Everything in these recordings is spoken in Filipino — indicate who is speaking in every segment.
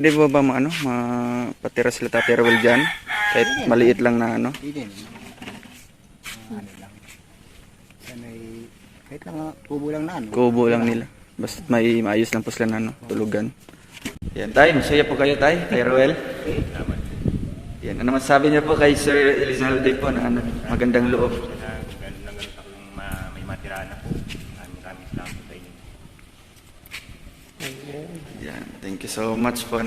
Speaker 1: Hindi ba mapatira sila Tatay Ruel dyan? Kahit maliit lang na ano?
Speaker 2: Hindi din. Ano lang. Sanay, kahit lang kubo lang na ano.
Speaker 1: Kubo lang nila. Basta may maayos lang po sila na ano, tulugan. Yan, tay, masaya po kayo, tay, Tay Ruel. Yan, ano masabi niyo po kay Sir Elizalde po na ano, magandang loob?
Speaker 3: May matirahan na po. Maraming salamat po sa inyo.
Speaker 1: Yan, thank you so much po.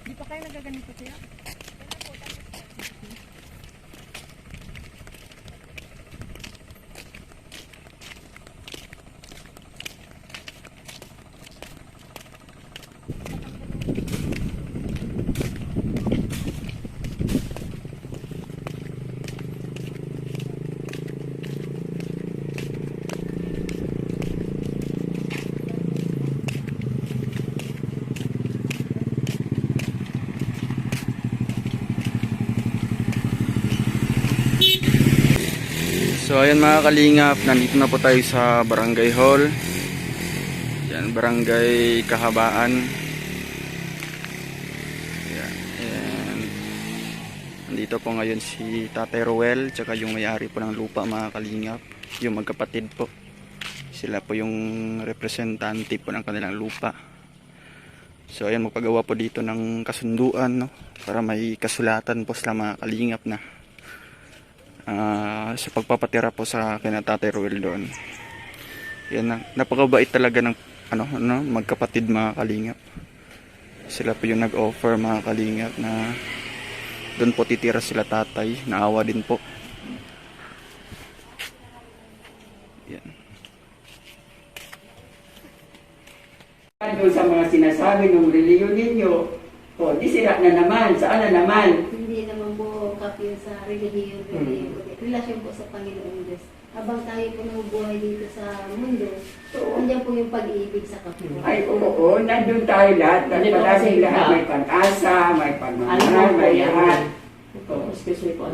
Speaker 4: Di pa kayo nagaganito siya?
Speaker 1: So ayan mga kalingap, nandito na po tayo sa Barangay Hall. Yan, Barangay Kahabaan. Yan, and nandito po ngayon si Tatay Ruel, tsaka yung may-ari po ng lupa mga kalingap, yung magkapatid po. Sila po yung representante po ng kanilang lupa. So ayan, magpagawa po dito ng kasunduan, no? Para may kasulatan po sila mga kalingap na sa pagpapatira po sa kina Tatay Ruel doon. Yan na, napakabait talaga ng magkapatid mga kalingap. Sila po yung nag-offer mga kalingap na doon po titira sila tatay. Naawa din po. Yan.
Speaker 5: Doon sa mga sinasabi ng reliyon ninyo, o di sira na naman, saan na naman?
Speaker 6: Hindi naman po kapil sa relihiyon, relasyon po sa Panginoon Diyos. Habang tayo po nabubuhay dito sa mundo, andiyan po yung pag-ibig sa kapwa.
Speaker 5: Ay, oo, nandun tayo lahat. Palaging lahat may pag-asa, may pagmamahal, may lahat.
Speaker 4: Excuse me po,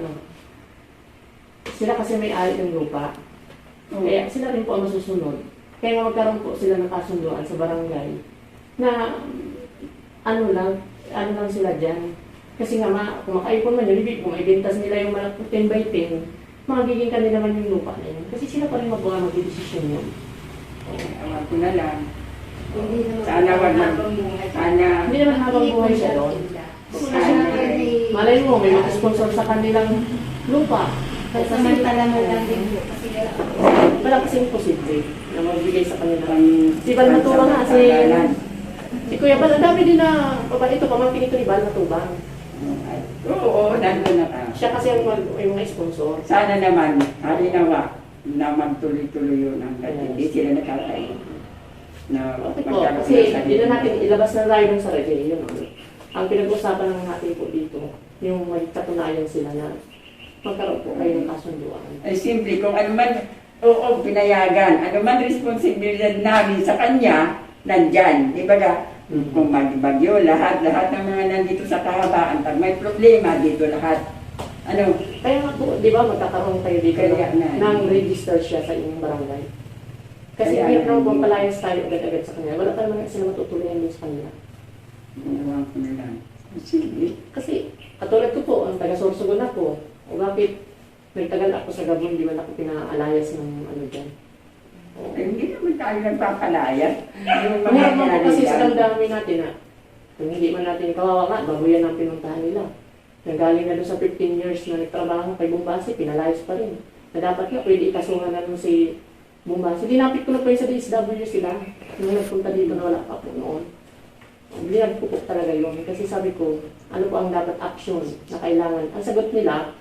Speaker 4: sila kasi may-ari ng lupa. Kaya sila rin po ang masusunod. Kaya magkaroon po sila ng kasunduan sa barangay na ano lang sila dyan. Kasi nga, kung makaipon man yun, ibig kung ibintas nila yung malapot 10 by 10, magiging kanila naman yung lupa na yun. Kasi sila pa rin mag-desisyon yun.
Speaker 5: Awan ko na lang.
Speaker 6: Hindi naman
Speaker 5: Sana wag man,
Speaker 6: habang buhay.
Speaker 5: sana,
Speaker 4: Hindi naman habang buhay siya doon. Malay mo, may mag-sponsor sa kanilang lupa.
Speaker 6: Kasi samantala mo lang din po. Kasi
Speaker 4: Wala kasi imposible na magbigay sa kanilang. Si Bal Matubang nga, si Kuya Bal, ang dami din na babae ito, pamangkin ito ni Bal Matubang.
Speaker 5: oo, nandun na ka.
Speaker 4: Siya kasi ang mga sponsor.
Speaker 5: Sana naman, halinawa, na magtuloy-tuloy yun hanggang hindi sila nakatayo. Na
Speaker 4: Okay po, kasi hindi na natin ilabas na tayo sa review yun. Ang pinag-usapan lang natin po dito, yung may katunayan sila na magkaroon po kayo ng kasunduan.
Speaker 5: Ay simple, kung ano man, oo, pinayagan, ano man responsibilidad namin sa kanya, nandyan, di ba ga? Kung magbagyo, lahat ng mga nandito sa kahabaan, pag may problema dito lahat, ano,
Speaker 4: Kaya nga po, di ba, magkakaroon kayo dito
Speaker 5: Kaya na.
Speaker 4: ng register siya sa inyong barangay. Kasi
Speaker 5: Kaya
Speaker 4: hindi
Speaker 5: na.
Speaker 4: naman po palayas tayo agad-agad sa kanya. Wala pa naman sila matutuloyan din sa kanila.
Speaker 5: ginawa ko na lang. Sige.
Speaker 4: Kasi, katulad ko po, ang taga-Sorsogon ako, o bakit nagtagal ako sa Gabon, di ba ako pinaalayas ng ano dyan.
Speaker 5: Ay, hindi naman tayo nagpapalaya. Yung mga
Speaker 4: Mayroon po kasi sa
Speaker 5: nangyari
Speaker 4: damdamin natin na kung hindi man natin kawawa nga, babuyan ang pinuntahan nila. Nanggaling na doon sa 15 years na nagtrabaho kay Bumbasi, pinalayas pa rin. Na dapat nga pwede ikasuhan na doon si Bumbasi. Dinapit ko na pa yung sa DSW sila. Nung nagpunta dito na wala pa po noon. Binag ko po talaga yun. Kasi sabi ko, ano po ang dapat action na kailangan. Ang sagot nila,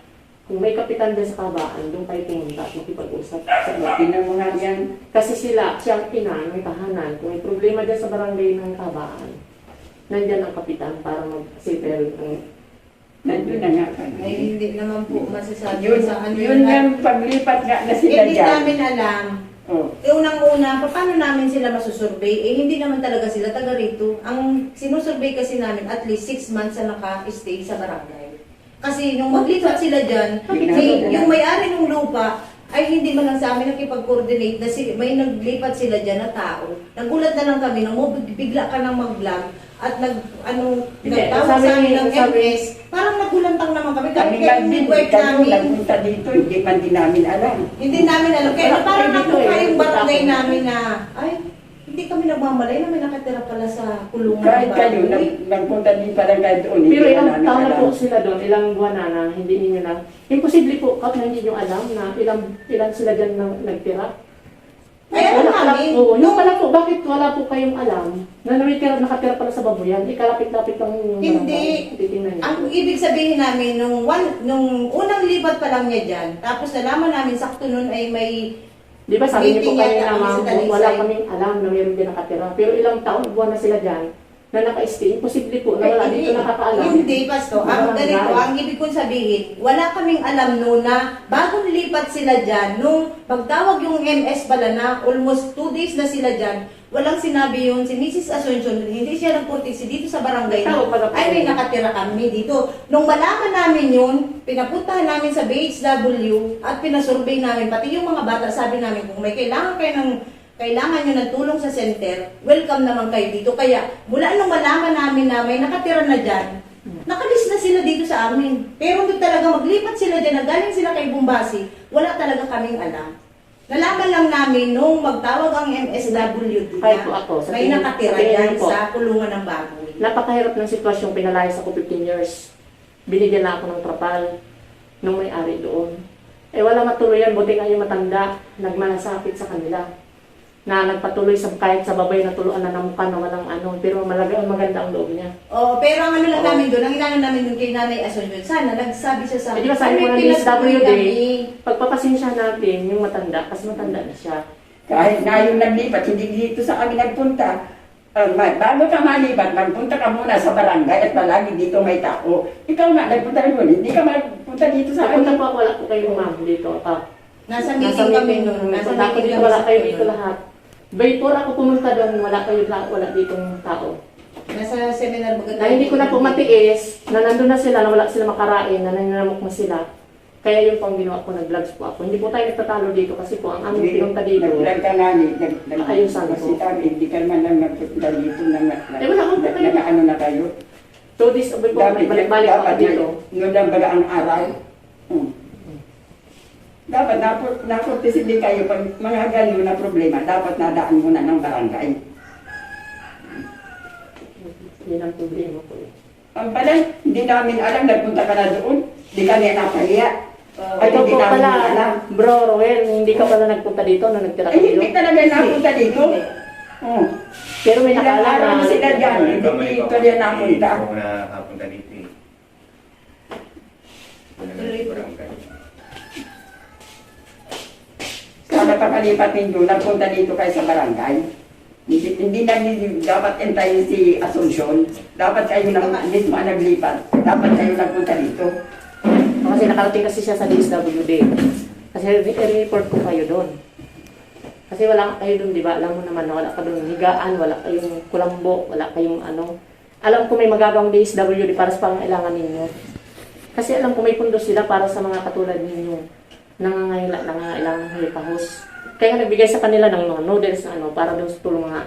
Speaker 4: kung may kapitan din sa kabaan, doon kayo pumunta at makipag-usap sa
Speaker 5: ko. Tinan mo nga yan.
Speaker 4: kasi siyang ina, may tahanan. Kung may problema dyan sa barangay ng kabaan, nandyan ang kapitan para mag-settle ang...
Speaker 5: Nandun na nga ka.
Speaker 7: Ay, hindi naman po masasabi
Speaker 5: Yun,
Speaker 7: sa ano
Speaker 5: yun yung paglipat nga na sila
Speaker 7: Hindi
Speaker 5: dyan.
Speaker 7: namin alam.
Speaker 5: Oh.
Speaker 7: Unang-una, paano namin sila masusurvey? Eh, hindi naman talaga sila taga rito. Ang sinusurvey kasi namin, at least 6 months na naka-stay sa barangay. Kasi nung maglipat sila dyan, yung may-ari ng lupa, ay hindi man lang sa amin nakipag-coordinate na may naglipat sila dyan na tao. Nagulat na lang kami nang bigla ka nang mag-vlog at
Speaker 4: Hindi,
Speaker 7: nagtawag
Speaker 4: sabi
Speaker 7: sa amin
Speaker 4: ni-
Speaker 7: ng
Speaker 4: sabi-
Speaker 7: MS. Parang nagulantang naman kami.
Speaker 5: Kami
Speaker 7: Kaya
Speaker 5: lang din,
Speaker 7: invite
Speaker 5: kayo
Speaker 7: namin.
Speaker 5: nagpunta dito, hindi man din namin alam.
Speaker 7: Hindi namin alam. Kaya
Speaker 4: Wala
Speaker 7: parang
Speaker 4: kayo dito
Speaker 7: nakuha
Speaker 4: eh.
Speaker 7: yung barangay
Speaker 4: Wala.
Speaker 7: namin na, ay, hindi kami nagmamalay na may nakatira pala sa kulungan.
Speaker 5: Kahit
Speaker 7: ng
Speaker 5: kayo,
Speaker 7: baboy.
Speaker 5: nagpunta din pala kayo doon, hindi
Speaker 4: Pero ilang
Speaker 5: namin
Speaker 4: taon na
Speaker 5: alam.
Speaker 4: po sila doon, ilang buwan na hindi ninyo na. Imposible po kahit na hindi nyo alam na ilan sila dyan na nagtira.
Speaker 7: Ay, alam
Speaker 4: Wala
Speaker 7: namin.
Speaker 4: po. Yung pala po, bakit wala po kayong alam na nakatira pala sa babuyan? Ikalapit-lapit lang yung
Speaker 7: Hindi.
Speaker 4: Titingnan niyo.
Speaker 7: Ang ibig sabihin namin, nung unang lipat pa lang niya dyan, tapos nalaman namin sakto nun ay may,
Speaker 4: Di ba sabi niyo po
Speaker 7: Meeting
Speaker 4: kanina
Speaker 7: yata kami
Speaker 4: ma'am,
Speaker 7: sa Talisay.
Speaker 4: wala kaming alam na mayroon din nakatira. Pero ilang taon, buwan na sila dyan na naka-stay. Imposible po na wala dito nakakaalam.
Speaker 7: Hindi, Pasto. Ang ganito, ang ibig kong sabihin, wala kaming alam noon na bagong lipat sila dyan, nung pagtawag yung MS pala na almost 2 days na sila dyan, walang sinabi yun si Mrs. Asuncion, hindi siya nagportisi dito sa barangay na,
Speaker 4: Tawag pala po.
Speaker 7: ay may nakatira kami dito. Nung malaman namin yun, pinapuntahan namin sa BHW at pinasurvey namin, pati yung mga bata, sabi namin kung may kailangan nyo ng tulong sa center, welcome naman kayo dito. Kaya mula nung malaman namin na may nakatira na dyan, nakalis na sila dito sa amin. Pero doon talaga maglipat sila dyan, nagaling sila kay Bumbasi, wala talaga kaming alam. Nalaman lang namin nung magtawag ang MSWD
Speaker 4: Kahit po ako,
Speaker 7: na may nakatira
Speaker 4: sa tingin
Speaker 7: dyan
Speaker 4: niyo po,
Speaker 7: sa kulungan ng baboy.
Speaker 4: napakahirap ng sitwasyon, pinalayas ako 15 years. Binigyan na ako ng trapal nung may-ari doon. Eh wala matuluyan, buti nga yung matanda, nagmalasakit sa kanila. Na nagpatuloy sa kahit sa babay na tuluan na namukan na walang ano, pero maganda ang loob niya.
Speaker 7: Oh, pero ang ano lang namin doon, ang inano namin doon kay Nanay Asuncion, sana nagsabi siya sa
Speaker 4: Eh, di ba sabi mo
Speaker 7: "Ay,
Speaker 4: ng
Speaker 7: pinatuloy
Speaker 4: DSWD,
Speaker 7: kami."
Speaker 4: pagpapasensya natin yung matanda, kasi matanda na siya.
Speaker 5: Kahit na yung naglipat, hindi dito sa kami nagpunta. Bago ka malipat, magpunta ka muna sa barangay at palagi dito may tao. Ikaw nga, nagpunta rin hindi ka magpunta dito sa
Speaker 4: Napunta
Speaker 5: amin.
Speaker 4: po ako, wala po kayo ma'am dito.
Speaker 7: Nasa meeting kami noon.
Speaker 4: Nasa meeting dito, wala kayo dito lahat. Before ako pumunta doon, wala kayo wala ditong tao.
Speaker 7: Nasa seminar bagat.
Speaker 4: Na hindi ko na po matiis, na nandun na sila, na wala sila makarain, na nananamok na sila. Kaya yung pang ginawa ko, nag-vlogs po ako. Hindi po tayo nagtatalo dito kasi po ang aming pinunta dito.
Speaker 5: Naglag ka nga ni,
Speaker 4: Ayusan ko.
Speaker 5: kasi kami, hindi ka man lang nagpunta dito
Speaker 4: Eh, wala akong kayo.
Speaker 5: nag-ano na kayo.
Speaker 4: 2 days ago po, balik-balik ako dito.
Speaker 5: Noon lang baga ang araw. Dapat nakurtisi din kayo pag mga gano'n na problema, dapat nadaan muna ng barangay.
Speaker 4: Yun ang problema po.
Speaker 5: Ang pala, hindi namin alam, nagpunta ka na doon, hindi kami napahiya. Ay,
Speaker 4: Ito
Speaker 5: hindi
Speaker 4: po
Speaker 5: namin
Speaker 4: pala,
Speaker 5: alam.
Speaker 4: bro, Roel, hindi ka pala nagpunta dito na nagtira ka
Speaker 5: Eh, hindi
Speaker 4: dito.
Speaker 5: talaga napunta dito. Oh.
Speaker 4: Pero may
Speaker 5: Ilang
Speaker 4: nakaalam
Speaker 5: araw
Speaker 4: na
Speaker 5: sila dyan, hindi dito yan napunta.
Speaker 3: Ako nakapunta dito eh. Wala na yung barangay.
Speaker 5: Sana pakalipat ninyo, nagpunta dito kayo sa barangay. Hindi na dapat entayin si Asuncion. Dapat kayo na mismo ang naglipat. Dapat kayo nagpunta dito.
Speaker 4: kasi nakarating kasi siya sa DSWD. Kasi i-report ko kayo doon. Kasi wala kayo doon, di ba? Alam mo naman na wala ka doon higaan, wala kayong kulambo, wala kayong ano. Alam ko may magagawang DSWD para sa pangailangan ninyo. Kasi alam ko may pundo sila para sa mga katulad ninyo. Nangangailangan ng halikahos. Kaya nagbigay sa kanila ng mga noodles na ano, para doon sa tulong mga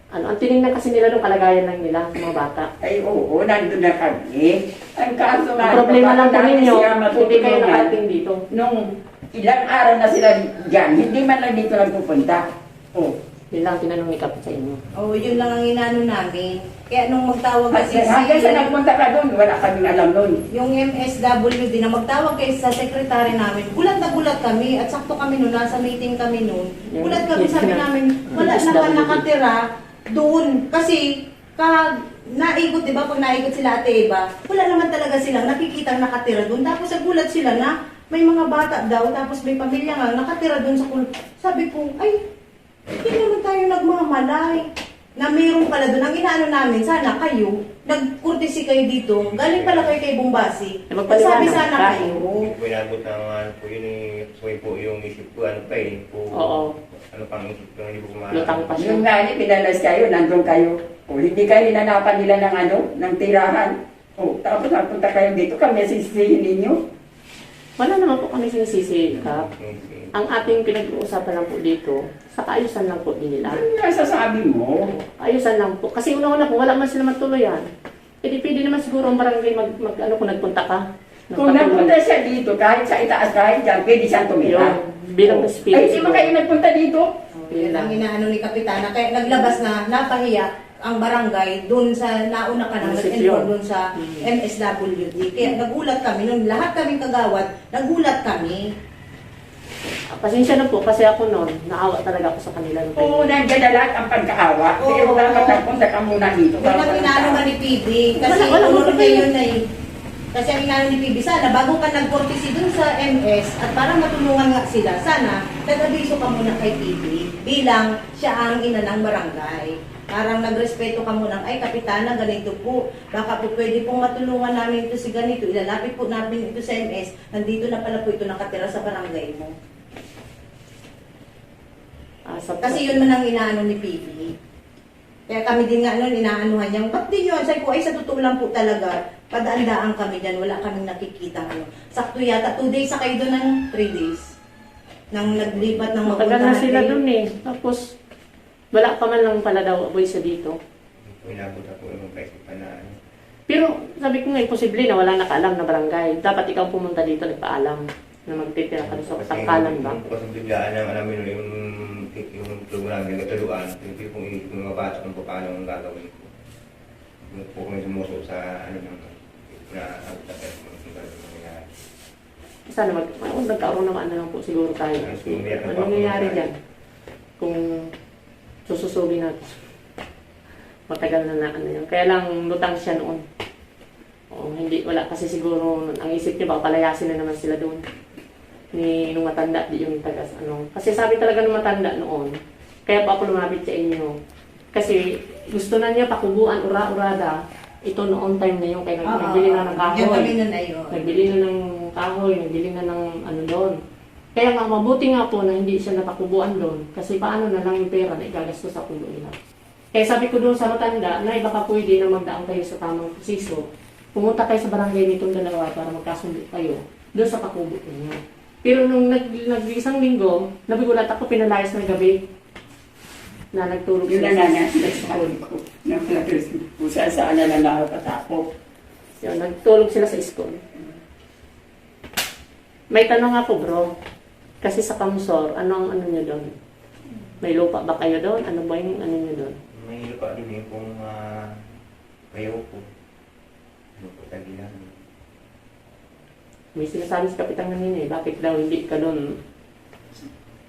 Speaker 4: ano. Ang tinignan kasi nila doon kalagayan lang nila, mga bata.
Speaker 5: Ay, oo, nandun na kami. Ang kaso nga,
Speaker 4: Ang problema lang po
Speaker 5: namin
Speaker 4: ninyo,
Speaker 5: siya
Speaker 4: hindi kayo
Speaker 5: matutulungan.
Speaker 4: nakarating dito.
Speaker 5: Nung ilang araw na sila dyan, hindi man lang dito nagpupunta. Oh.
Speaker 4: Yun lang tinanong ni Kap sa inyo.
Speaker 7: Oh, yun lang ang inano namin. Kaya nung magtawag kasi
Speaker 5: Hanggang sa nagpunta ka doon, wala kaming alam doon.
Speaker 7: yung MSWD na magtawag kayo sa sekretary namin, gulat na gulat kami at sakto kami noon, nasa meeting kami noon.
Speaker 4: Yung
Speaker 7: Gulat kami, sabi namin, wala
Speaker 4: MSWD.
Speaker 7: naman nakatira doon. Kasi, naikot, di ba, pag naikot sila Ate Eva, wala naman talaga silang nakikita nakatira doon. Tapos nagulat sila na may mga bata daw, tapos may pamilya nga nakatira doon sa Sabi ko, ay, hindi naman tayo nagmamalay na mayroon pala doon. Ang inaano namin, sana kayo, nag-courtesy kayo dito, galing pala kayo kay Bumbasi.
Speaker 4: Magpaliwanag
Speaker 7: Sabi sana
Speaker 4: ka.
Speaker 7: kayo.
Speaker 3: Hindi ko inabot ng ano po yun eh. So po yung isip ko ano pa eh. Kung
Speaker 4: Oo.
Speaker 3: ano pang isip ko hindi ko
Speaker 4: Lutang pa siya.
Speaker 5: Yung nga ni, pinalas kayo, nandun kayo. O, hindi kayo hinanapan nila ng ano, ng tirahan. O, tapos napunta kayo dito, kami sisihin ninyo.
Speaker 4: Wala naman po kami sinisisi, Kap. Ang ating pinag-uusapan lang po dito, sa kaayusan lang po din nila.
Speaker 5: Ano nga sasabi mo?
Speaker 4: Ayusan lang po. Kasi una-una po, wala man sila magtuluyan. E di pwede naman siguro ang barangay ano kung nagpunta ka.
Speaker 5: Kung nagpunta siya dito, kahit sa itaas, kahit dyan, pwede siyang tumira.
Speaker 4: Yun, bilang spirit.
Speaker 5: Ay, di ba kayo nagpunta dito?
Speaker 7: Yan ang inaano ni Kapitana. Kaya naglabas na, napahiya ang barangay doon sa nauna ka nang nag-inform doon sa MSWD. Kaya nagulat kami noon. Lahat kaming kagawad, nagulat kami.
Speaker 4: Pasensya na po kasi ako noon, naawa talaga ako sa kanila.
Speaker 5: Oo, nandiyan na lahat ang pagkaawa. Pero
Speaker 7: Oo.
Speaker 5: dapat nagpunta ka muna dito.
Speaker 7: Yan ang inaano nga ni PB. Kasi
Speaker 4: Wala
Speaker 7: unod
Speaker 4: problema.
Speaker 7: na yun na eh. Kasi ang inaano ni PB, sana bago ka nag-courtesy dun sa MS at para matulungan nga sila, sana nag-abiso ka muna kay PB bilang siya ang ina ng barangay. Parang nagrespeto ka muna, ay Kapitana, ganito po. Baka po pwede pong matulungan namin ito si ganito. Ilalapit po namin ito sa MS. Nandito na pala po ito nakatira sa barangay mo. Kasi yun man ang inaano ni PB. Kaya kami din nga noon, inaanuhan niya, ba't di yun? Sabi ko, ay sa totoo lang po talaga, padaan-daan kami dyan, wala kaming nakikita. Sakto yata, 2 days sa kayo doon ng 3 days. Nang naglipat ng
Speaker 4: Matagal na sila doon eh. Tapos, wala pa man lang pala daw boy sa dito.
Speaker 3: Inabot ako ng kaisipan na ano.
Speaker 4: Pero sabi ko nga, imposible na wala nakaalam na barangay. Dapat ikaw pumunta dito, nagpaalam na magtitira ka sa tangkalan ba?
Speaker 3: Kasi biglaan ang alam mo yung program na nagtuluan, yung pong inisip ng mga bata kung paano ang gagawin ko. Yung po kami sumuso sa ano ng na ang tapos kung gano'n ang nangyayari.
Speaker 4: Sana nagkaroon naman na lang po siguro tayo. Ano nangyayari dyan? Kung sususugin natin. Matagal na ano yun. Kaya lang lutang siya noon. O, hindi, wala kasi siguro, ang isip niya baka palayasin na naman sila doon. Ni nung matanda, di yung tagas ano. Kasi sabi talaga nung matanda noon, kaya pa ako lumapit sa inyo. Kasi gusto na niya pakubuan, ura-urada. Ito noon time na yun, kaya nagbili na ng
Speaker 7: Yan
Speaker 4: kahoy.
Speaker 7: kami nun ay yun.
Speaker 4: Nagbili na ng kahoy, nagbili na ng ano doon. Kaya nga, mabuti nga po na hindi siya napakubuan doon. Kasi paano na lang yung pera na igagastos sa pulo nila. Kaya sabi ko doon sa matanda, na baka pwede na magdaan kayo sa tamang posiso. Pumunta kayo sa barangay nitong dalawa para magkasundo kayo doon sa pakubo niyo. Pero nung nag-isang linggo, nabigulat ako, pinalayas ng gabi na nagtulog
Speaker 5: Yun
Speaker 4: sila
Speaker 5: na nga,
Speaker 4: sa school.
Speaker 5: ko. Kung saan na lang nakapatako.
Speaker 4: Yun, nagtulog sila sa school. May tanong ako bro, kasi sa Kamsor, ano nyo doon? May lupa ba kayo doon? Ano ba yung ano nyo doon?
Speaker 3: May lupa din eh kung kayo po. Ano po tagilan.
Speaker 4: May sinasabi sa Kapitang kanina eh, bakit daw hindi ka doon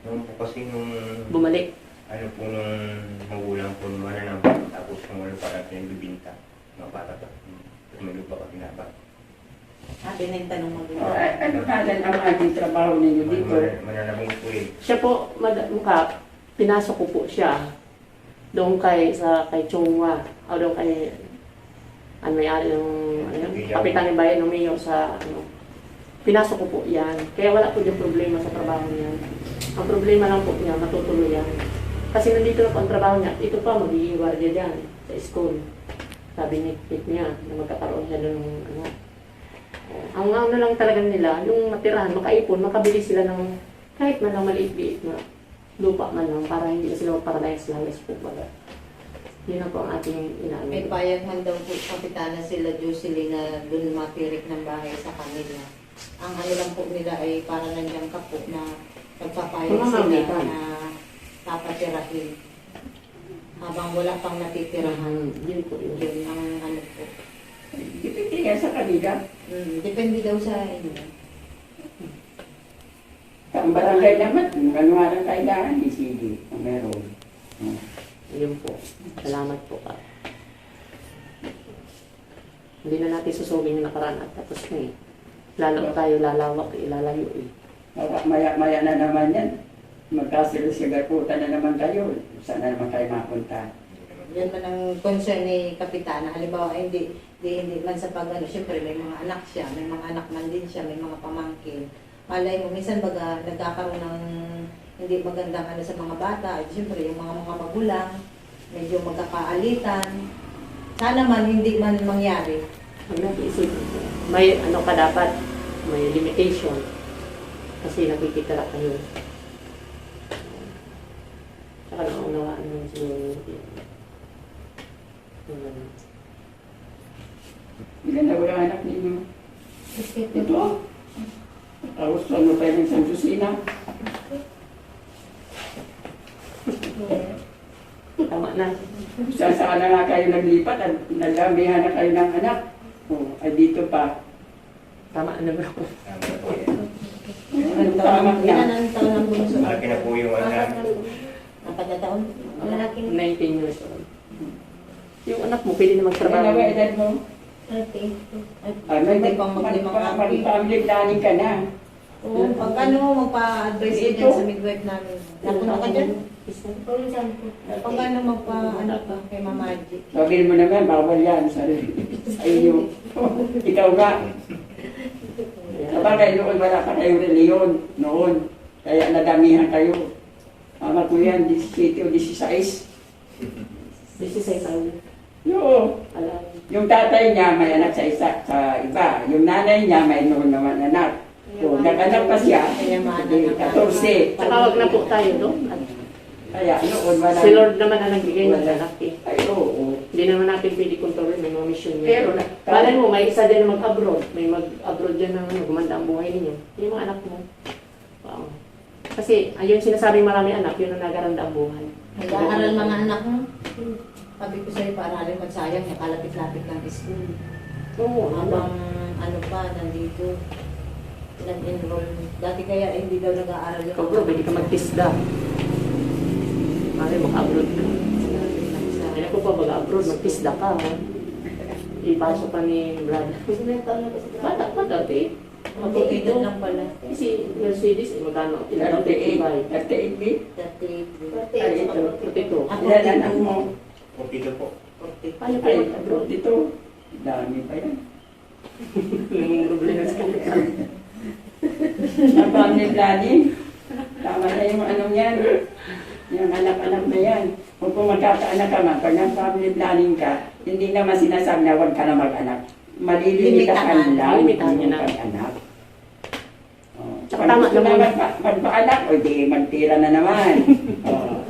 Speaker 3: Noon po kasi nung
Speaker 4: bumalik?
Speaker 3: ano po nung magulang po nung mananampan, tapos nung wala pa natin yung bibinta, mga bata pa. May lupa pa pinaba.
Speaker 7: Atin na yung tanong mo dito.
Speaker 5: Ano natin ang ating trabaho ninyo dito?
Speaker 3: Mananabong po eh.
Speaker 4: Siya po, mukha, pinasok ko po siya doon kay Chungwa, o doon kay ano may-ari ng Kapitan ni Bayan ng Mayor sa ano. Pinasok ko po yan. Kaya wala po yung problema sa trabaho niya. Ang problema lang po niya, matutuloy yan. Kasi nandito na po ang trabaho niya. Ito pa, magiging guardia dyan sa school. Sabi niya na magkakaroon siya doon ng ano. Ang ano lang talaga nila, yung matirahan, makaipon, makabili sila ng kahit man lang maliit-liit na lupa man lang para hindi sila magparalayas-layas po baga. Yun na po ang ating inaano.
Speaker 7: May payag man daw po Kapitana sila Jocelyn na doon matirik ng bahay sa kanila. Ang ano lang po nila ay para nandiyan ka po na nagpapayag
Speaker 4: Mga
Speaker 7: sila
Speaker 4: mamitan.
Speaker 7: na papatirahin. Habang wala pang natitirahan.
Speaker 4: Yun po yun.
Speaker 7: Yun ang ano po.
Speaker 5: Depende nga sa kanila.
Speaker 7: Depende daw sa inyo.
Speaker 5: Ang barangay naman, kung ano nga lang kailangan, sige, kung meron.
Speaker 4: Yun po. Salamat po ka. Hindi na natin susugin yung nakaraan at tapos na eh. Lalo tayo lalawak, ilalayo eh.
Speaker 5: Maya-maya na naman yan. Magkasilusigaputan na naman kayo. Saan na naman kayo mapunta?
Speaker 7: Yan man ang concern ni Kapitana. Halimbawa, hindi man sa pag-ano, siyempre may mga anak siya, may mga anak man din siya, may mga pamangkin. Malay mo, minsan baga nagkakaroon ng hindi magandang ano sa mga bata. At siyempre, yung mga magulang, medyo magkakaalitan. Sana man, hindi man mangyari.
Speaker 4: Ang nag-iisip, may ano ka dapat, may limitation. Kasi nakikitira kayo. Saka naunawaan naman siguro.
Speaker 5: Ilan na wala anak ninyo?
Speaker 6: Respeto.
Speaker 5: Ito. Tapos ano pa yung San Jusina?
Speaker 4: Tama na.
Speaker 5: Saan na nga kayo naglipat at nagamihan na kayo ng anak. Oh, ay dito pa.
Speaker 4: Tama na bro.
Speaker 3: Tama po yan.
Speaker 5: Tama na.
Speaker 7: Ilan ang taon ng bunso?
Speaker 3: Malaki na po yung ano namin.
Speaker 7: Apat na taon?
Speaker 6: Malaking
Speaker 4: 19 years old. Yung anak mo, pwede na
Speaker 5: Ano
Speaker 4: magtrabaho.
Speaker 5: ba edad mo?
Speaker 6: 38.
Speaker 5: Ay,
Speaker 7: Pwede pang maglimang anak.
Speaker 5: family planning ka na.
Speaker 7: Oo, pag ano, magpa-advise ka dyan sa midwife namin. Napunta ka dyan?
Speaker 6: Minsan po.
Speaker 7: Pag ano, magpa-ano ka kay Mama G.
Speaker 5: Sabihin mo naman, bawal yan sa iyo. Ikaw nga. Kapag noon wala pa kayong reliyon, noon. Kaya nadamihan kayo. Mama ko yan, 17 o 16.
Speaker 4: 16 taon.
Speaker 5: Oo.
Speaker 4: Alam.
Speaker 5: Yung tatay niya may anak sa iba. Yung nanay niya may noon naman anak. So, nag-anak pa siya.
Speaker 7: Kaya maano
Speaker 5: Hindi,
Speaker 7: na
Speaker 5: 14.
Speaker 4: Saka wag na po tayo doon.
Speaker 5: Kaya noon wala.
Speaker 4: Si Lord naman ang nagbigay ng anak eh.
Speaker 5: Ay, oo.
Speaker 4: Hindi naman natin pwede kontrolin, may mga mission niya.
Speaker 5: Pero,
Speaker 4: Malay mo, may isa din na mag-abroad. May mag-abroad dyan na gumanda ang buhay ninyo. Yung mga anak mo. Wow. Kasi, ayun sinasabi marami anak, yun ang nagaranda ang buhay.
Speaker 7: Nag-aaral mga anak mo. Sabi ko sa'yo, paaralin magsayang, nakalapit-lapit ng school.
Speaker 4: Oo,
Speaker 7: Habang ano pa, nandito, nag-enroll. Dati kaya hindi daw nag-aaral yung
Speaker 4: Ikaw bro, pwede ka mag-tisda. Malay, mag-abroad ka. Kaya ko pa mag-abroad, mag-tisda ka. Ipasok ka ni Brad.
Speaker 6: Ilang taon na po sa
Speaker 4: Bata pa dati.
Speaker 7: Mag-edad lang pala.
Speaker 4: Kasi Mercedes, magkano?
Speaker 5: 38. 38 B?
Speaker 7: 38.
Speaker 5: Ay, ito.
Speaker 4: 32.
Speaker 7: Ako
Speaker 5: Ilan anak mo?
Speaker 3: Dito po.
Speaker 4: Paano pa
Speaker 5: Ay,
Speaker 4: mag-abroad?
Speaker 5: dito. Dami pa yan.
Speaker 4: Yung problema sa kanila.
Speaker 5: Ang family planning. Tama na yung ano yan. Yung anak-anak na yan. Kung magkakaanak ka man, pag nag-family planning ka, hindi naman sinasabi na huwag ka na mag-anak. Malilimitahan lang
Speaker 4: Limitahan niya na.
Speaker 5: ang pag-anak. Oh.
Speaker 4: Tsaka
Speaker 5: Pag
Speaker 4: tama
Speaker 5: gusto
Speaker 4: naman.
Speaker 5: naman magpa-anak, o di magtira na naman. Oh.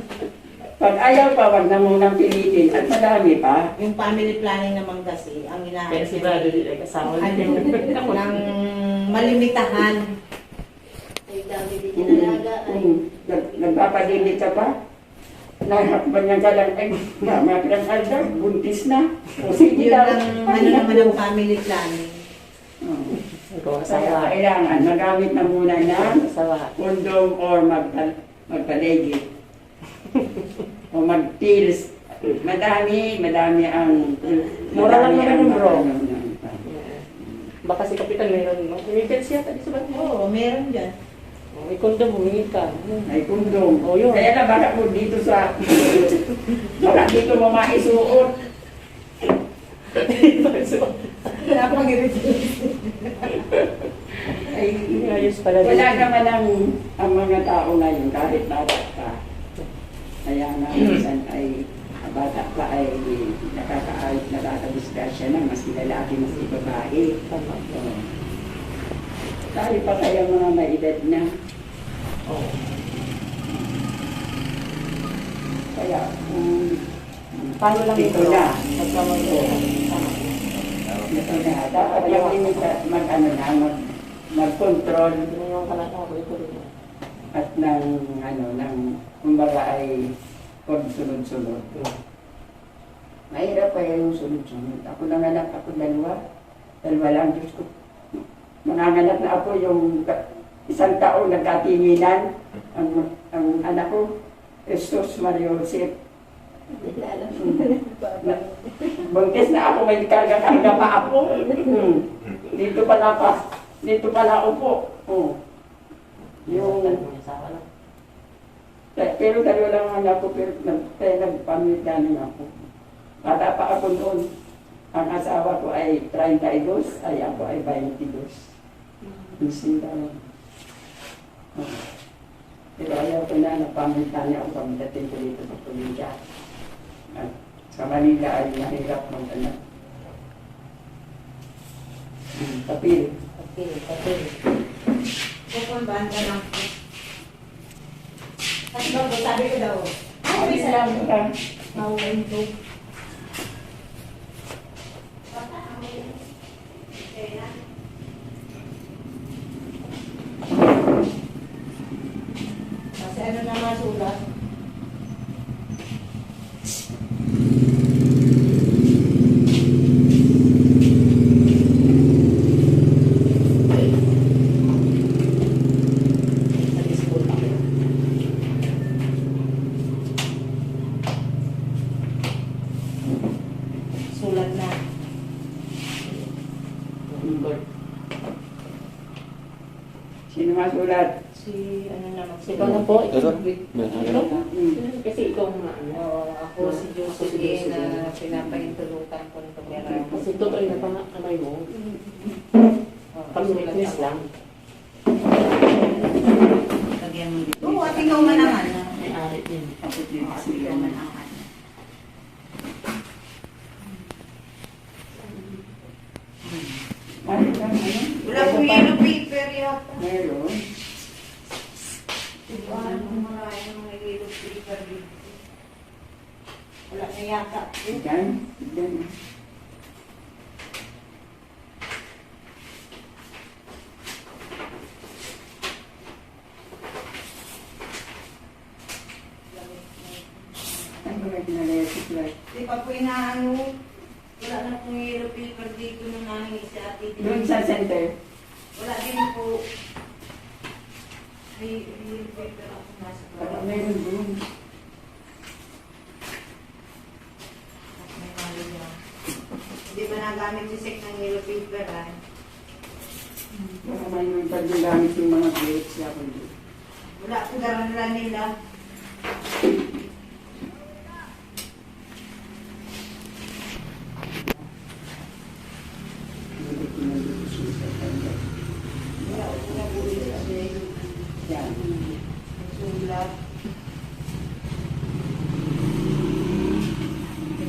Speaker 5: Pag ayaw pa, wag na munang pilitin. At madami pa.
Speaker 7: Yung family planning naman kasi, ang
Speaker 4: Kaya
Speaker 7: inaayos
Speaker 4: si Brad, hindi ay kasama
Speaker 7: ano,
Speaker 4: niya.
Speaker 7: ng malimitahan.
Speaker 6: Ay, dami din inalaga.
Speaker 5: Nagpapadilit ka pa. Nahakban niya ka lang, ay, mama ka lang alda, buntis na. O sige
Speaker 7: Yun
Speaker 5: daw.
Speaker 7: ang ano naman ng family planning.
Speaker 5: Oh.
Speaker 4: Ikaw,
Speaker 5: Kaya
Speaker 4: asawa.
Speaker 5: kailangan, magamit na muna ng
Speaker 4: Asawa.
Speaker 5: kondom or magpalegit. O mag-pills. Madami ang...
Speaker 4: Mura lang naman yun, bro.
Speaker 5: ano.
Speaker 4: Baka si Kapitan mayroon mo. Humigil siya, tadi sa ba't mo?
Speaker 7: Oo, meron dyan.
Speaker 4: May kondom, humingi ka.
Speaker 5: Ay, kondom.
Speaker 4: O yun.
Speaker 5: Kaya na baka po dito sa... baka dito mo maisuot. Ay,
Speaker 4: Ayos pala.
Speaker 5: wala naman ang mga tao ngayon kahit bata ka. Kaya nga minsan ay bata pa ay nakakadisgrasya na mas lalaki mas babae.
Speaker 4: Tama.
Speaker 5: Tayo pa kaya mga may edad na. Kaya
Speaker 4: Paano lang
Speaker 5: ito
Speaker 4: ito?
Speaker 5: na.
Speaker 4: Pagka
Speaker 5: Ito na. Dapat yung mag-ano na, mag-control
Speaker 4: Ngayon ka lang ako, ito rin.
Speaker 5: at kumbaga ay sunod-sunod. Mahirap kaya yung sunod-sunod. Ako nanganak, ako dalawa. Dalawa lang, Diyos ko. Manganganak na ako yung isang taon nagkatinginan. Ang anak ko, Jesus Mario Joseph. Buntis na ako, may karga-karga pa ako. Dito pala upo. Yung
Speaker 4: asawa lang.
Speaker 5: pero dalawa lang ang anak ko, pero nagpamilyanin ako. Bata pa ako noon. Ang asawa ko ay 32, ay ako ay 22. Sinda. Pero ayaw ko na, napamilyanin ako pagdating ko dito sa probinsya. At sa Manila ay mahirap mag-anak. Kapil.
Speaker 7: Okay. Kukumbahan ka lang po. Kasi bago, sabi ko daw,
Speaker 5: Ay, salamat ka.
Speaker 7: mauwin to. Kasi ano na masulat? Sa school ako. Sulat na.
Speaker 5: Sino masulat?
Speaker 7: Si ano naman?
Speaker 4: Si ikaw na po.
Speaker 1: Ito?
Speaker 4: Ikaw? Kasi ikaw nga.
Speaker 7: Ako si Josephine na pinapahintulutan ko ng kamera.
Speaker 4: Kasi ito ay napangakamay mo. Pag witness lang.
Speaker 7: Lagyan mo dito. Oo, at ikaw man naman.
Speaker 4: May ari din.
Speaker 5: Kapit din
Speaker 7: At
Speaker 5: kasi
Speaker 7: ikaw
Speaker 5: yan.
Speaker 7: man naman.
Speaker 5: Ano ka, ano?
Speaker 7: Wala pong yellow paper yata.
Speaker 5: Meron.
Speaker 7: Diba? Maraming mga yellow paper dito. Wala na yata.
Speaker 5: Diyan. Diyan. Ano ba pinalaya si Clark?
Speaker 7: Di pa po inaano. Wala na pong yellow paper dito nung nanay si ate.
Speaker 5: Doon sa center.
Speaker 7: Wala din po. May yellow paper ako nasa
Speaker 5: Baka
Speaker 7: baba.
Speaker 5: meron doon.
Speaker 7: May mali niya. Hindi ba nagamit si Sek ng yellow paper ah?
Speaker 5: Baka may pagdagamit yung mga grades ako doon.
Speaker 7: Wala po daran nila.
Speaker 5: Hindi ko nandito sa center.
Speaker 7: Wala po na po sa
Speaker 5: Yan.
Speaker 7: sulat.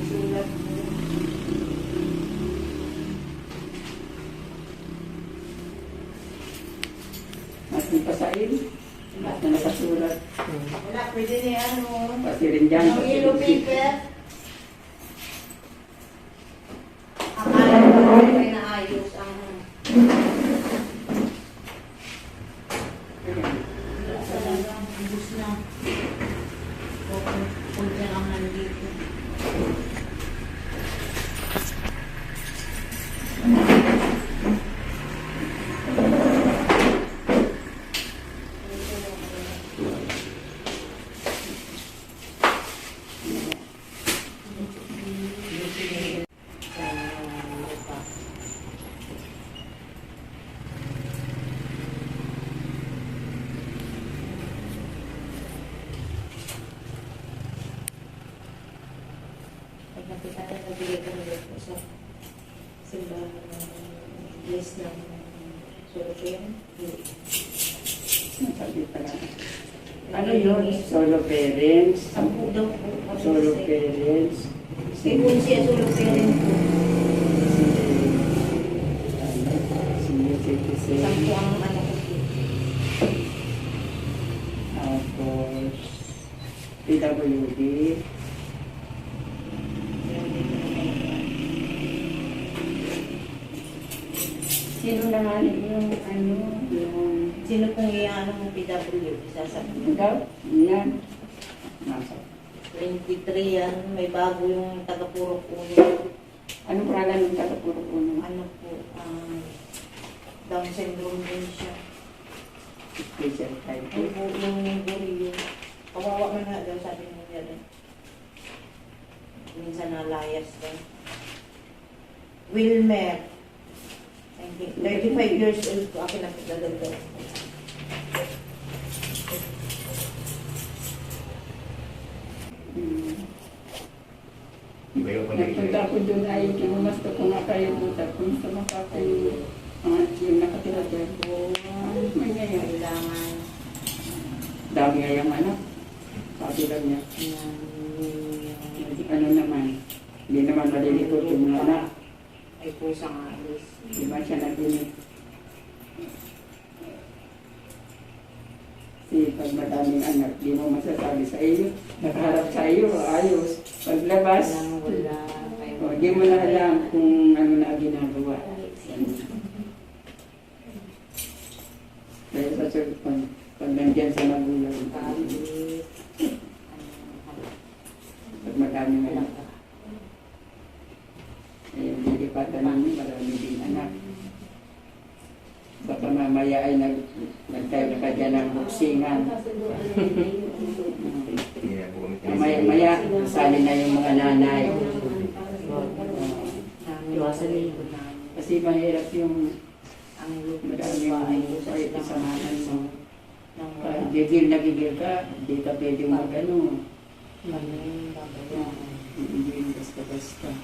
Speaker 7: Sulat po.
Speaker 5: At yung pasail. Lahat na nakasulat.
Speaker 7: Wala, pwede na ano.
Speaker 5: Pati rin dyan.
Speaker 7: Ang yellow paper. Akala ko ay naayos ang talagang ubus na. Punta lang nandito. Pag nakita na nabigay ko na po sa simbahan ng list ng Solopean.
Speaker 5: Sabi pala. Ano yun? Solo parents.
Speaker 7: Sampu daw po.
Speaker 5: Solo parents.
Speaker 7: Kay Bunsi ang Solopean po.
Speaker 5: Senior citizen.
Speaker 7: Sampu ang anak ko po.
Speaker 5: Tapos PWD. Sino naman yung ano? Yung
Speaker 7: Sino pong iyaano ng PW? Isasabi.
Speaker 5: ikaw? Yan. Nasa.
Speaker 7: 23 yan. May bago yung taga-puro puno.
Speaker 5: Anong pangalan ng tatapuro po naman?
Speaker 7: Ano po, Down syndrome din siya.
Speaker 5: Special type.
Speaker 7: Ay po, yung guri yun. Kawawa man nga daw, sabi niya rin. Minsan nalayas din. Wilmer. 35 years old po. Akin na pagdadagdag.
Speaker 3: Iba yung
Speaker 5: Nagpunta ako doon ay kinumusta ko nga kayo buta. Kumusta mo ka kayo yung nakatira ko. May ngayon.
Speaker 7: Kailangan
Speaker 5: Dami nga yung anak. Sabi lang niya. Ano naman. Hindi naman malilipot yung mga anak.
Speaker 7: ay pusang alis.
Speaker 5: Di ba siya naginig? pag madaming anak, di mo masasabi sa iyo. Nakaharap sa iyo, ayos. Paglabas,
Speaker 7: Wala.
Speaker 5: di mo na alam kung ano na ginagawa. Dahil sa pag nandyan sa magulang, pag madaming anak, ayun, lilipatan ninyo, marami din anak. Baka mamaya ay nagtayo ka dyan ng buksingan. Maya, sali na yung mga nanay.
Speaker 4: Iwasan niyo.
Speaker 5: Kasi mahirap yung
Speaker 7: Ang lupa
Speaker 5: madami yung
Speaker 7: ay
Speaker 5: ay kasamahan mo. Gigil na gigil ka, hindi ka pwedeng mag-ano. Hindi basta-basta.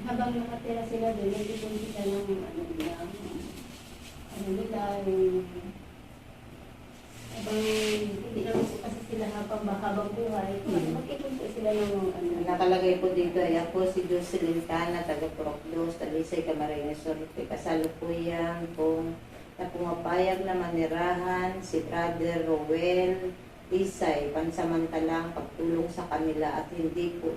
Speaker 6: Habang nakatira sila doon, nag-ipon sila ng ano nila, yung habang hindi naman po kasi sila habang buhay, mag-ipon po sila ng ano.
Speaker 7: Nakalagay po dito ay ako si Jocelyn Cana, taga Procdos, Talisay, Camarines Norte, kasalukuyan kung na pumapayag na manirahan si Brother Rowel Isay, pansamantalang pagtulong sa kanila at hindi po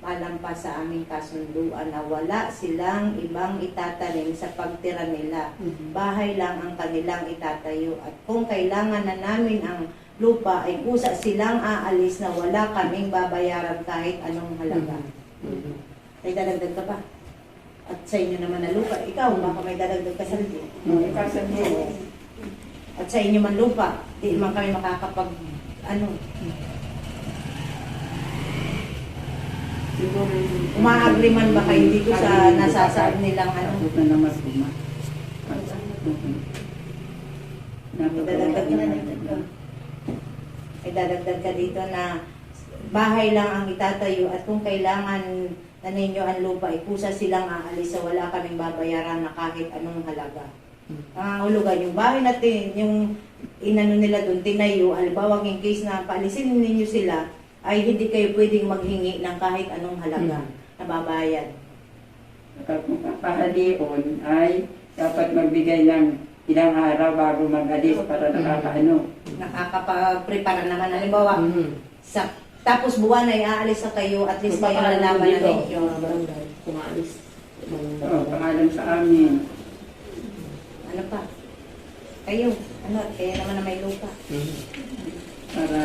Speaker 7: malampas sa aming kasunduan na wala silang ibang itatanim sa pagtira nila. Bahay lang ang kanilang itatayo at kung kailangan na namin ang lupa ay kusa silang aalis na wala kaming babayaran kahit anong halaga. Ay dadagdag ka pa. At sa inyo naman na lupa, ikaw baka may dadagdag ka sa lupa. At sa inyo man lupa, di man kami makakapag umaagri man ba kayo dito sa nasasaad nilang
Speaker 5: Tapos na naman buma.
Speaker 7: Dadagdag ka na. Ay dadagdag ka dito na bahay lang ang itatayo at kung kailangan na ninyo ang lupa, ikusa silang aalis sa wala kaming babayaran na kahit anong halaga. Ang hulugan, yung bahay natin, yung inano nila doon, tinayo, halimbawa in case na paalisin ninyo sila, ay hindi kayo pwedeng maghingi ng kahit anong halaga na babayad.
Speaker 5: Kung papahalion ay dapat magbigay ng ilang araw bago mag-alis para nakakaano.
Speaker 7: Nakakapag-prepare naman, halimbawa, tapos buwan ay aalis na kayo, at least kayo nalalaman na ninyo.
Speaker 4: Barangay, kung aalis.
Speaker 5: Oo, pangalan sa amin.
Speaker 7: Ano pa? Kayo, kaya naman na may lupa.
Speaker 5: Para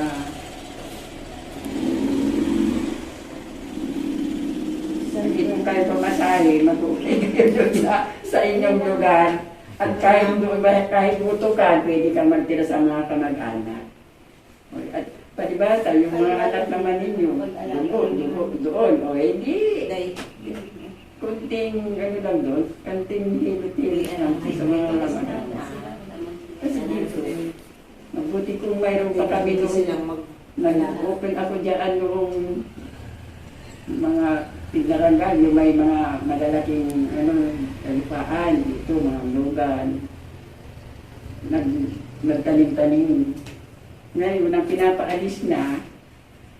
Speaker 5: hindi mo kayo pamasahe, mag-ulit kayo sa inyong lugar. At kahit butukan, pwede kang magtira sa mga kamag-anak. At palibasa, yung mga anak naman ninyo, doon. O hindi, kunting ano lang doon, kunting hilo-hilo lang sa mga kamag-anak. Kasi dito, mabuti kung mayroon pa kami doon. Nag-open ako dyan noong mga pinaranggan, yung may mga malalaking kalipaan dito, mga lugan. Nagtanim-tanim. Ngayon, ang pinapaalis na,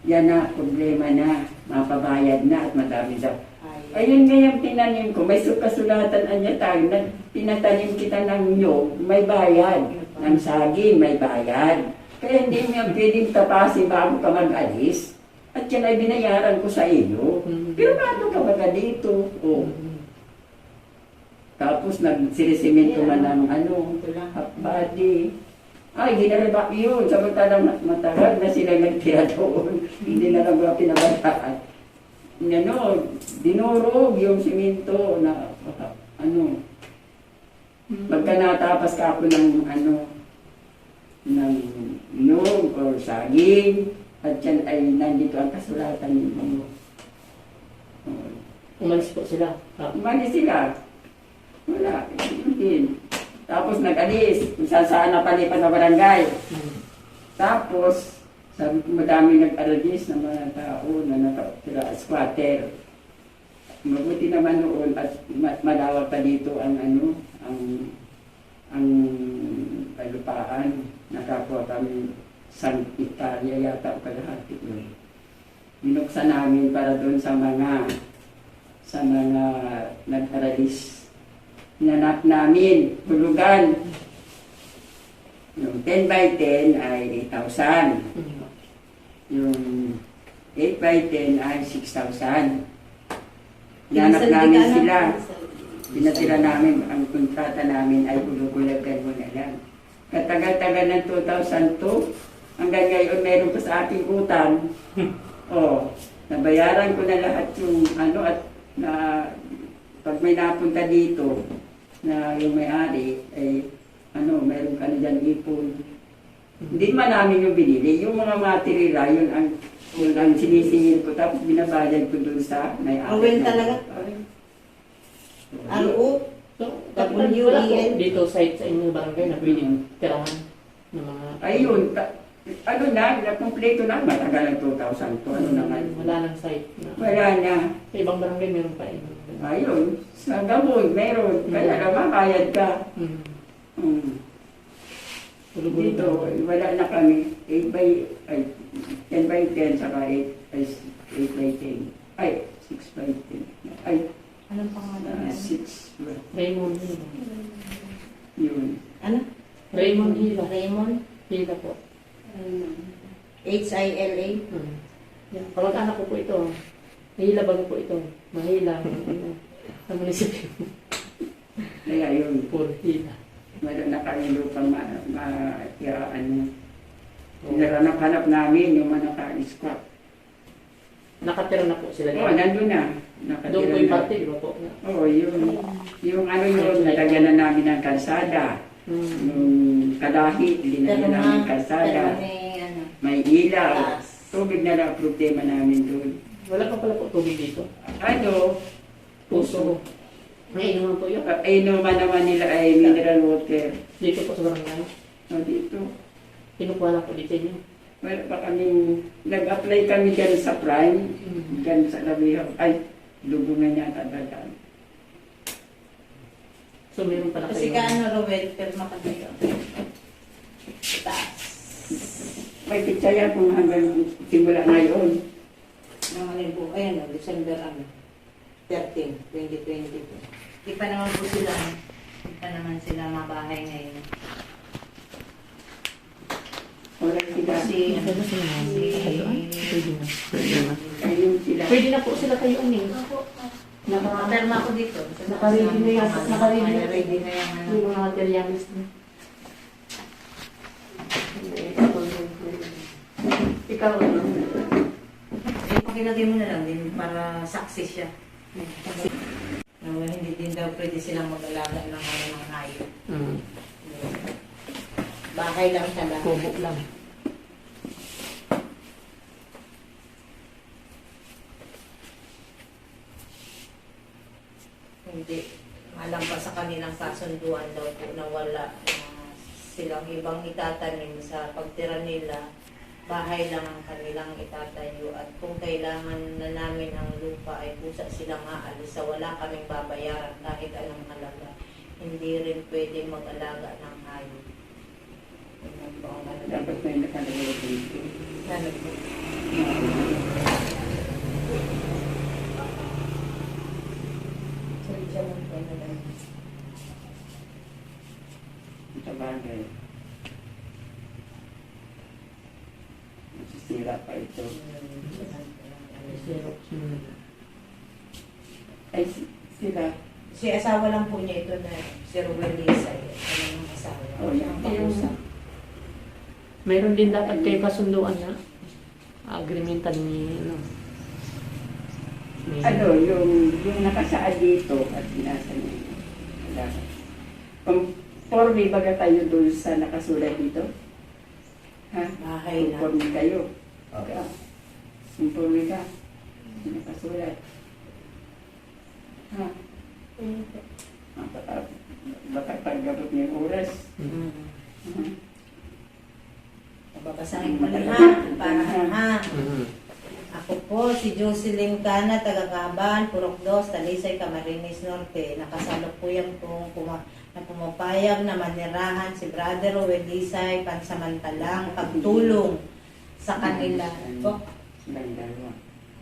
Speaker 5: yan na, problema na, mapabayad na at madami daw. Ayun ngayong tinanim ko, may kasulatan anya tayo, pinatanim kita ng nyog, may bayad. Ng saging, may bayad. Kaya hindi mo yung pwedeng tapasin bago ka mag-alis. At yan ay binayaran ko sa iyo. Pero bago ka baga dito? Tapos nagsirisimento man ng half-body. Ay, ginaribak yun. Samantalang matagal na sila nagtira doon. Hindi na lang mga pinabataan. Dinurog yung simento na pagka natapas ka ako ng ng nyog o saging, at yan ay nandito ang kasulatan mo.
Speaker 4: Umalis po sila.
Speaker 5: Umalis sila. Wala. Hindi. Tapos nag-alis. Kung saan napalipat na barangay. Tapos, sabi ko madami nag-aradis ng mga tao na nakatira squatter. Mabuti naman noon at malawak pa dito ang kalupaan. Nakakuha kami San Italia yata o kalahati yun. binuksan namin para doon sa mga nag-aralis. Hinanap namin, hulugan. Yung 10 by 10 ay 8,000. Yung 8 by 10 ay 6,000. Hinanap namin sila. Pinatira namin, ang kontrata namin ay hulugulagan mo na lang. Katagal-tagal ng 2002, hanggang ngayon meron pa sa ating utang. Nabayaran ko na lahat yung at na pag may napunta dito na yung may-ari ay meron ka na dyan ipon. Hindi man namin yung binili, yung mga material, yun ang sinisingil ko, tapos binabayad ko dun sa may-ari.
Speaker 7: Rowel talaga? RO?
Speaker 4: W-E-L? Dito sa inyong barangay na pwedeng tirahan ng mga...
Speaker 5: Ayun, nakumpleto na, matagal ang 2002, na nga.
Speaker 4: Wala nang site na.
Speaker 5: Wala na.
Speaker 4: Sa ibang barangay meron pa eh.
Speaker 5: Ayun, sa Gabon, meron. Kaya naman, bayad ka. Dito, wala na kami. 10 by 10, saka 8 by 10. Ay, 6 by 10. Ay,
Speaker 7: Anong pangalan?
Speaker 5: 6.
Speaker 4: Raymond Hila.
Speaker 5: Yun.
Speaker 7: Ano?
Speaker 4: Raymond Hila.
Speaker 7: Raymond?
Speaker 4: Hila po.
Speaker 7: H-I-L-A?
Speaker 4: Yan. Kamag-anak ko po ito. Mahila bago po ito. Mahila. Ang munisipyo.
Speaker 5: Kaya yun,
Speaker 4: Puro hila.
Speaker 5: meron na kami lupang hanap namin yung mga naka-squat.
Speaker 4: Nakatira na po sila.
Speaker 5: Oo, nandun na.
Speaker 4: Doon po yung party, di ba po?
Speaker 5: Oo, yung nalagyan na namin ng kalsada. Yung kalahi, linagyan namin ng kalsada. May ilaw. Tubig na lang problema namin doon.
Speaker 4: Wala pa pala po tubig dito.
Speaker 5: Puso.
Speaker 4: May inuman po yun.
Speaker 5: Inuman naman nila ay mineral water.
Speaker 4: Dito po sa barangay.
Speaker 5: Dito.
Speaker 4: Kinukuha lang po dito yun.
Speaker 5: Wala pa kaming, nag-apply kami dyan sa Prime, dyan sa Labihaw. Ay, lugo na niya tatadaan.
Speaker 4: So meron pala
Speaker 7: Kasi
Speaker 4: kayo.
Speaker 7: Rowel, pero makadito. Taas.
Speaker 5: May pizza yan kung hanggang simula ngayon.
Speaker 7: Ayan, December 13, 2022. Di pa naman po sila, mabahay ngayon.
Speaker 5: Wala sila. Ayun sila.
Speaker 4: Pwede na po sila kayo aning.
Speaker 7: Nakaperma ko dito.
Speaker 4: Naka-ready na yan. Naka-ready na.
Speaker 7: Ready na yan.
Speaker 4: Yung mga materialis na. Ikaw ano?
Speaker 7: Pakilagay mo na lang din para success siya. Hindi din daw pwede silang mag-alaga ng hayop. Bahay lang siya lang.
Speaker 4: Kubo lang.
Speaker 7: Hindi. Alam pa sa kanilang kasunduan daw po na wala silang ibang itatanim sa pagtira nila. Bahay lang ang kanilang itatayo at kung kailangan na namin ang lupa ay pusa silang aalis sa wala kaming babayaran kahit anong halaga. Hindi rin pwede mag-alaga ng hayop.
Speaker 5: Dapat may nakalagay dito.
Speaker 7: Ano po? Sadya lang po na lang.
Speaker 5: Ito bagay. Masisira pa ito. Ay, sila.
Speaker 7: Si asawa lang po niya ito na si Rowel Lisa. Ano yung asawa?
Speaker 5: Oh, yung
Speaker 7: kausap.
Speaker 4: Meron din dapat kayo kasunduan na agreementan ni
Speaker 5: yung nakasaad dito at binasa niya. Conforme baga tayo doon sa nakasulat dito? Ha?
Speaker 7: Bahay na.
Speaker 5: Conforme kayo. Okay. Conforme ka. Nakasulat. Ha? Baka paggamot niya yung oras.
Speaker 7: Babasahin ko lang ha, para ha. Ako po si Jocelyn Cana, taga-Kaban, Purok 2, Talisay, Camarines Norte. Nakasalukuyan pong na pumapayag na manirahan si Brother Rowel Lisay pansamantalang pagtulong sa kanila. Po,
Speaker 5: Silang dalawa.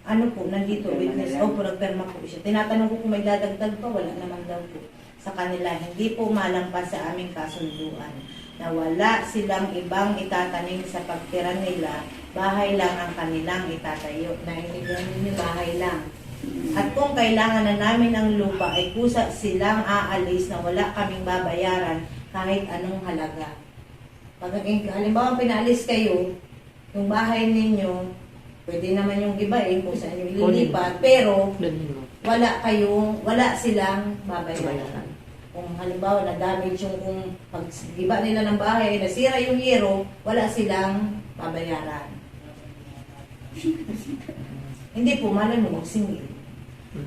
Speaker 7: ano po, nandito, witness. Opo, nagperma po siya. Tinatanong ko kung may dadagdag pa, wala naman daw po sa kanila. Hindi po malampas sa aming kasunduan na wala silang ibang itatanim sa pagtira nila, bahay lang ang kanilang itatayo. Naintindihan ninyo, bahay lang. At kung kailangan na namin ang lupa, ay kusa silang aalis na wala kaming babayaran kahit anong halaga. Pag halimbawa pinaalis kayo, yung bahay ninyo, pwede naman yung ibahin kung saan yung ililipat, pero wala silang babayaran. Kung halimbawa na-damage yung kung pag-giba nila ng bahay, nasira yung yero, wala silang babayaran. Hindi po, malay mo magsingil.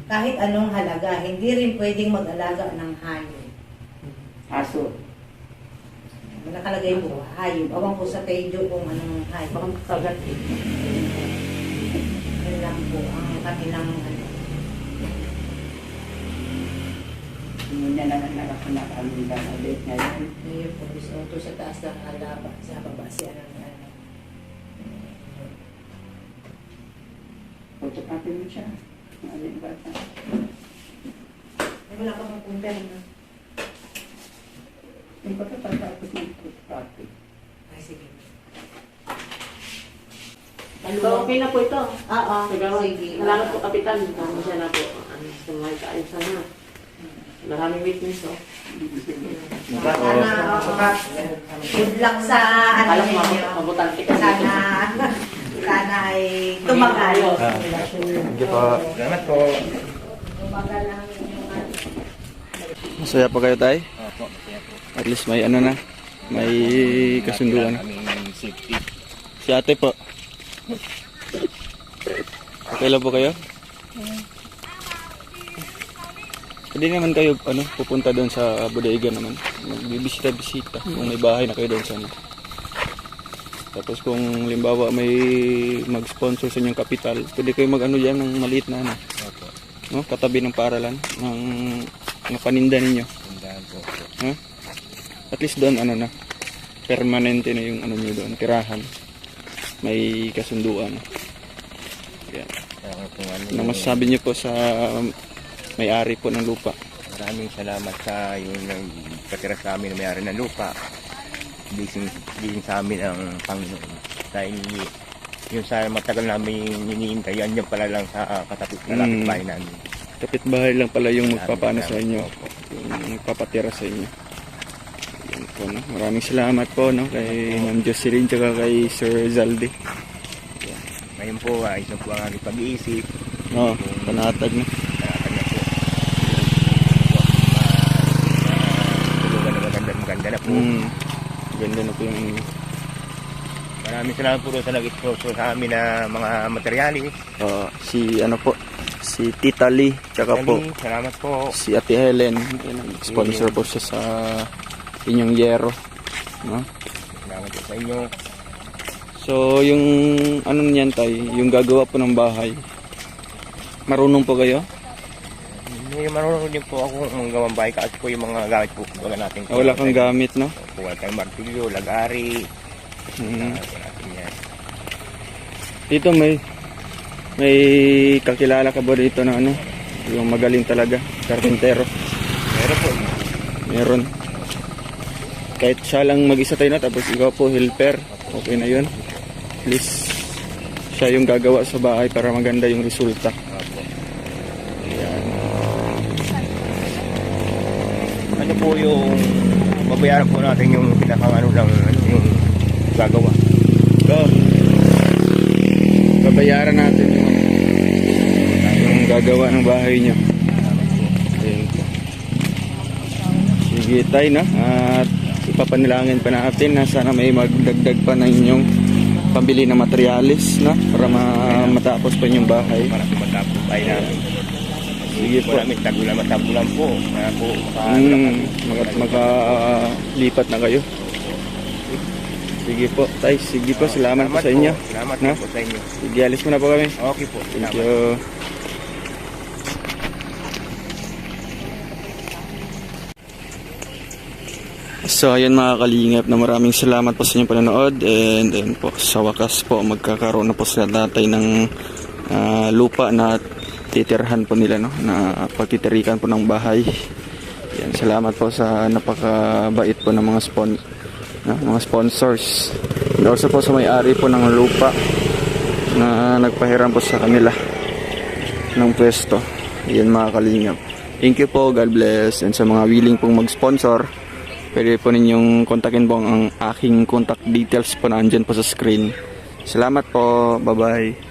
Speaker 7: Kahit anong halaga, hindi rin pwedeng mag-alaga ng hayop.
Speaker 5: Aso.
Speaker 7: Nakalagay po, hayop. Awang po sa pedyo kung anong hayop.
Speaker 4: Baka kagat eh.
Speaker 7: Yun lang po ang kanilang
Speaker 5: Hindi na naman nakakalakaming lang ulit ngayon.
Speaker 7: Ngayon po, gusto sa taas ng halaba, sa baba siya ng
Speaker 5: Photocopy mo siya. Ano yung bata?
Speaker 7: wala pa mga kumpera na.
Speaker 5: Yung pagkatapos ng photocopy.
Speaker 7: Ay, sige.
Speaker 4: So, okay na po ito.
Speaker 7: Oo,
Speaker 4: Nagawa.
Speaker 7: sige.
Speaker 4: Salamat po, Kapitan. Tama siya na po. Ano, sa mga kaayusan na. Maraming witness, oh.
Speaker 7: Sana, good luck sa ano
Speaker 4: Alam mo,
Speaker 7: ninyo.
Speaker 4: mabutante ka.
Speaker 7: Sana ay tumagal.
Speaker 1: Thank you po.
Speaker 3: Salamat po.
Speaker 7: Tumagal ang inyong ano.
Speaker 1: Masaya pa kayo, tay?
Speaker 3: Opo, masaya po.
Speaker 1: At least may ano na, may kasunduan.
Speaker 3: Aming safety.
Speaker 1: Si ate po. Okay lang po kayo? Pwede naman kayo pupunta doon sa bodega naman. Magbibisita-bisita kung may bahay na kayo doon sana. Tapos kung limbawa may mag-sponsor sa inyong kapital, pwede kayo mag-ano dyan ng maliit na
Speaker 3: Opo.
Speaker 1: no? Katabi ng paaralan ng paninda ninyo.
Speaker 3: Tindahan po.
Speaker 1: Huh? At least doon permanente na yung nyo doon, tirahan. May kasunduan. Yan. Ano masasabi niyo po sa may-ari po ng lupa?
Speaker 3: Maraming salamat sa yung nagpatira sa amin na may-ari ng lupa. Biging sa amin ang Panginoon. Dahil yung sa matagal namin hinihintay, yan pala lang sa kalapit bahay namin.
Speaker 1: Kapitbahay lang pala yung magpapano sa inyo. Yung magpapatira sa inyo. Yan po, no? Maraming salamat po kay Ma'am Jocelyn tsaka kay Sir Zaldi.
Speaker 3: Ngayon po, ayos na po ang aking pag-iisip.
Speaker 1: No, panatag na.
Speaker 3: Nakakad na po. Tulungan na maganda na po.
Speaker 1: Ganda na po yung
Speaker 3: Maraming salamat po sa nag-sponsor sa amin na mga materialis.
Speaker 1: si Tita Lee tsaka po
Speaker 3: Salamat po.
Speaker 1: si Ate Helen. Sponsor po siya sa inyong yero. No?
Speaker 3: Salamat po sa inyo.
Speaker 1: So, yung niyan tay, yung gagawa po ng bahay. Marunong po kayo?
Speaker 3: May marunong din po ako ng gawang bahay kasi po yung mga gamit po baga natin.
Speaker 1: Wala kang gamit, no?
Speaker 3: Wala tayong martilyo, lagari.
Speaker 1: Mm.
Speaker 3: Natin yan.
Speaker 1: Dito may kakilala ka ba dito na yung magaling talaga, karpintero?
Speaker 3: Meron po.
Speaker 1: Meron. Kahit siya lang mag-isa tayo na, tapos ikaw po helper, okay na yun. At least siya yung gagawa sa bahay para maganda yung resulta.
Speaker 3: Opo.
Speaker 1: Ayan.
Speaker 3: Ano po yung babayaran po natin yung pinakang lang yung gagawa.
Speaker 1: So, babayaran natin yung gagawa ng bahay nyo. Ayan po. Sige tayo na. At ipapanalangin pa natin na sana may magdagdag pa ng inyong pambili na materialis, no? Para matapos pa yung bahay.
Speaker 3: Para po matapos bahay namin.
Speaker 1: Sige po.
Speaker 3: Maraming tagulan po. Para po
Speaker 1: Makalipat na kayo. Sige po, tay. Sige po, salamat po sa inyo.
Speaker 3: Salamat
Speaker 1: No?
Speaker 3: po sa inyo.
Speaker 1: Sige, alis muna po kami.
Speaker 3: Okay po.
Speaker 1: Thank
Speaker 3: Salamat.
Speaker 1: you. So ayun mga kalingap, na maraming salamat po sa inyong panonood, and then po sa wakas po magkakaroon na po sila tatay ng lupa na titirhan po nila, no, na pagtitirikan po ng bahay. Yan, salamat po sa napakabait po ng mga mga sponsors. And also po sa may-ari po ng lupa na nagpahiram po sa kanila ng pwesto. Yan mga kalingap. Thank you po, God bless. And sa mga willing pong mag-sponsor, pwede po ninyong kontakin po ang aking contact details po na andyan po sa screen. Salamat po, bye bye.